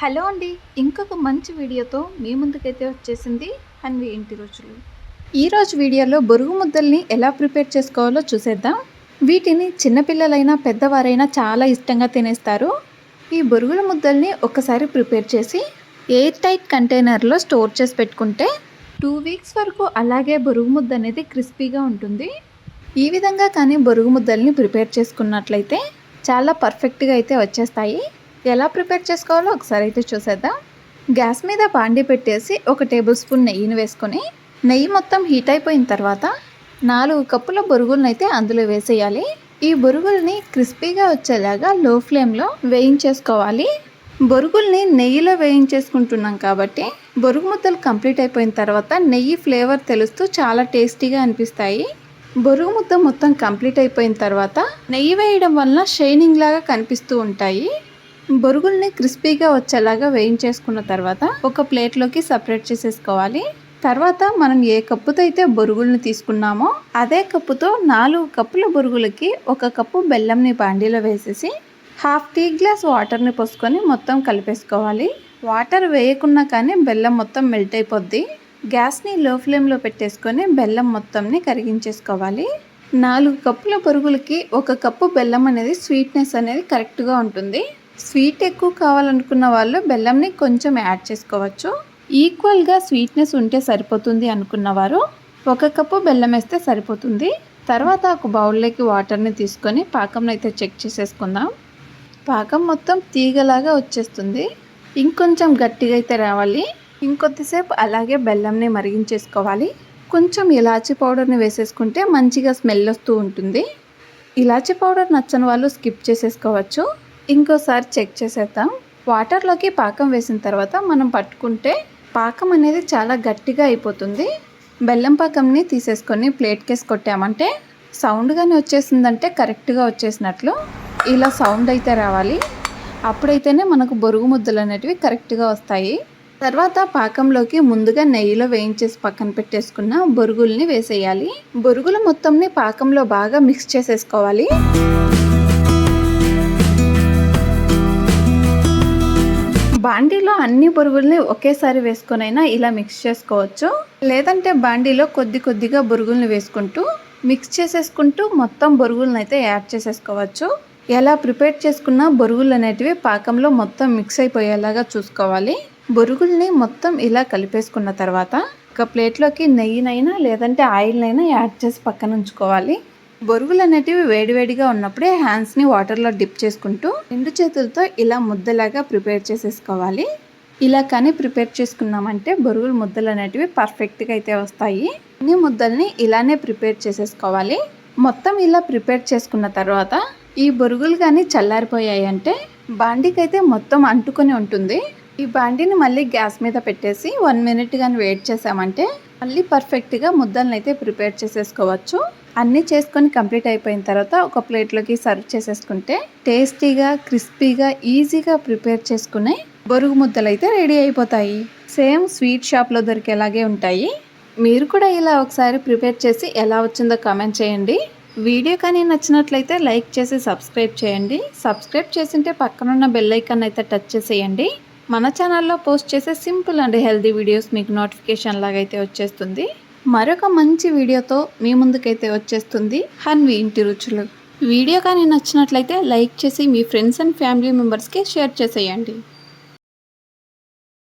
Hello అండి, ఇంకొక మంచి వీడియోతో మీ ముందుకైతే వచ్చేసింది హన్వి ఇంటి రుచులు. ఈరోజు వీడియోలో బొరుగు ముద్దల్ని ఎలా ప్రిపేర్ చేసుకోవాలో చూసేద్దాం. వీటిని చిన్నపిల్లలైనా పెద్దవారైనా చాలా ఇష్టంగా తినేస్తారు. ఈ బొరుగుల ముద్దల్ని ఒకసారి ప్రిపేర్ చేసి ఎయిర్ టైట్ కంటైనర్లో స్టోర్ చేసి పెట్టుకుంటే 2 వీక్స్ వరకు అలాగే బొరుగు ముద్ద అనేది క్రిస్పీగా ఉంటుంది. ఈ విధంగా కానీ బొరుగు ముద్దల్ని ప్రిపేర్ చేసుకున్నట్లయితే చాలా పర్ఫెక్ట్గా అయితే వచ్చేస్తాయి. ఎలా ప్రిపేర్ చేసుకోవాలో ఒకసారి అయితే చూసేద్దాం. గ్యాస్ మీద బాండి పెట్టేసి 1 టేబుల్ స్పూన్ నెయ్యిని వేసుకొని నెయ్యి మొత్తం హీట్ అయిపోయిన తర్వాత 4 కప్పుల బొరుగులను అయితే అందులో వేసేయాలి. ఈ బొరుగుల్ని క్రిస్పీగా వచ్చేలాగా లో ఫ్లేమ్లో వేయించేసుకోవాలి. బొరుగుల్ని నెయ్యిలో వేయించేసుకుంటున్నాం కాబట్టి బొరుగు ముద్దలు కంప్లీట్ అయిపోయిన తర్వాత నెయ్యి ఫ్లేవర్ తెలుస్తూ చాలా టేస్టీగా అనిపిస్తాయి. బొరుగు ముద్ద మొత్తం కంప్లీట్ అయిపోయిన తర్వాత నెయ్యి వేయడం వలన షైనింగ్ లాగా కనిపిస్తూ ఉంటాయి. బొరుగుల్ని క్రిస్పీగా వచ్చేలాగా వేయించేసుకున్న తర్వాత ఒక ప్లేట్లోకి సపరేట్ చేసేసుకోవాలి. తర్వాత మనం ఏ కప్పుతో అయితే బొరుగుల్ని తీసుకున్నామో అదే కప్పుతో 4 కప్పుల బొరుగులకి 1 కప్పు బెల్లంని బాండీలో వేసేసి 1/2 టీ గ్లాస్ వాటర్ని పోసుకొని మొత్తం కలిపేసుకోవాలి. వాటర్ వేయకున్నా కానీ బెల్లం మొత్తం మెల్ట్ అయిపోద్ది. గ్యాస్ని లో ఫ్లేమ్లో పెట్టేసుకొని బెల్లం మొత్తంని కరిగించేసుకోవాలి. 4 కప్పుల బొరుగులకి 1 కప్పు బెల్లం అనేది స్వీట్నెస్ అనేది కరెక్ట్గా ఉంటుంది. స్వీట్ ఎక్కువ కావాలనుకున్న వాళ్ళు బెల్లంని కొంచెం యాడ్ చేసుకోవచ్చు. ఈక్వల్గా స్వీట్నెస్ ఉంటే సరిపోతుంది అనుకున్నవారు 1 కప్పు బెల్లం వేస్తే సరిపోతుంది. తర్వాత ఒక బౌల్లోకి వాటర్ని తీసుకొని పాకంని అయితే చెక్ చేసేసుకుందాం. పాకం మొత్తం తీగలాగా వచ్చేస్తుంది. ఇంకొంచెం గట్టిగా అయితే రావాలి. ఇంకొద్దిసేపు అలాగే బెల్లంని మరిగించేసుకోవాలి. కొంచెం ఇలాచీ పౌడర్ని వేసేసుకుంటే మంచిగా స్మెల్ వస్తూ ఉంటుంది. ఇలాచీ పౌడర్ నచ్చని వాళ్ళు స్కిప్ చేసేసుకోవచ్చు. ఇంకోసారి చెక్ చేసేద్దాం. వాటర్లోకి పాకం వేసిన తర్వాత మనం పట్టుకుంటే పాకం అనేది చాలా గట్టిగా అయిపోతుంది. బెల్లం పాకంని తీసేసుకొని ప్లేట్కేసి కొట్టామంటే సౌండ్ కానీ వచ్చేసిందంటే కరెక్ట్గా వచ్చేసినట్లు ఇలా సౌండ్ అయితే రావాలి. అప్పుడైతేనే మనకు బొరుగు ముద్దలు అనేటివి కరెక్ట్గా వస్తాయి. తర్వాత పాకంలోకి ముందుగా నెయ్యిలో వేయించేసి పక్కన పెట్టేసుకున్న బొరుగుల్ని వేసేయాలి. బొరుగుల మొత్తంని పాకంలో బాగా మిక్స్ చేసేసుకోవాలి. బాండీలో అన్ని బొరుగుల్ని ఒకేసారి వేసుకొనైనా ఇలా మిక్స్ చేసుకోవచ్చు. లేదంటే బాండీలో కొద్దిగా బొరుగుల్ని వేసుకుంటూ మిక్స్ చేసేసుకుంటూ మొత్తం బొరుగులను అయితే యాడ్ చేసేసుకోవచ్చు. ఎలా ప్రిపేర్ చేసుకున్న బొరుగులు అనేటివి పాకంలో మొత్తం మిక్స్ అయిపోయేలాగా చూసుకోవాలి. బొరుగుల్ని మొత్తం ఇలా కలిపేసుకున్న తర్వాత ఒక ప్లేట్లోకి నెయ్యినైనా లేదంటే ఆయిల్నైనా యాడ్ చేసి పక్కన ఉంచుకోవాలి. బొరుగులు అనేటివి వేడివేడిగా ఉన్నప్పుడే హ్యాండ్స్ని వాటర్లో డిప్ చేసుకుంటూ 2 చేతులతో ఇలా ముద్దలాగా ప్రిపేర్ చేసేసుకోవాలి. ఇలా కానీ ప్రిపేర్ చేసుకున్నామంటే బొరుగుల ముద్దలు అనేటివి పర్ఫెక్ట్గా అయితే వస్తాయి. అన్ని ముద్దల్ని ఇలానే ప్రిపేర్ చేసేసుకోవాలి. మొత్తం ఇలా ప్రిపేర్ చేసుకున్న తర్వాత ఈ బొరుగులు కానీ చల్లారిపోయాయి అంటే బాండీకైతే మొత్తం అంటుకొని ఉంటుంది. ఈ బాండీని మళ్ళీ గ్యాస్ మీద పెట్టేసి 1 మినిట్ కానీ వెయిట్ చేసామంటే మళ్ళీ పర్ఫెక్ట్గా ముద్దలను అయితే ప్రిపేర్ చేసేసుకోవచ్చు. అన్నీ చేసుకొని కంప్లీట్ అయిపోయిన తర్వాత ఒక ప్లేట్లోకి సర్వ్ చేసేసుకుంటే టేస్టీగా క్రిస్పీగా ఈజీగా ప్రిపేర్ చేసుకునే బొరుగు ముద్దలు అయితే రెడీ అయిపోతాయి. సేమ్ స్వీట్ షాప్లో దొరికేలాగే ఉంటాయి. మీరు కూడా ఇలా ఒకసారి ప్రిపేర్ చేసి ఎలా వచ్చిందో కామెంట్ చేయండి. వీడియో కానీ నచ్చినట్లయితే లైక్ చేసి సబ్స్క్రైబ్ చేయండి. సబ్స్క్రైబ్ చేసింటే పక్కనున్న బెల్ ఐకాన్ అయితే టచ్ చేసేయండి. మన ఛానల్లో పోస్ట్ చేసే సింపుల్ అండ్ హెల్తీ వీడియోస్ మీకు నోటిఫికేషన్ లాగా అయితే వచ్చేస్తుంది. మరొక మంచి వీడియోతో మీ ముందుకైతే వచ్చేస్తుంది హన్వి ఇంటి రుచులు. వీడియో కానీ నచ్చినట్లయితే లైక్ చేసి మీ ఫ్రెండ్స్ అండ్ ఫ్యామిలీ మెంబర్స్కి షేర్ చేసేయండి.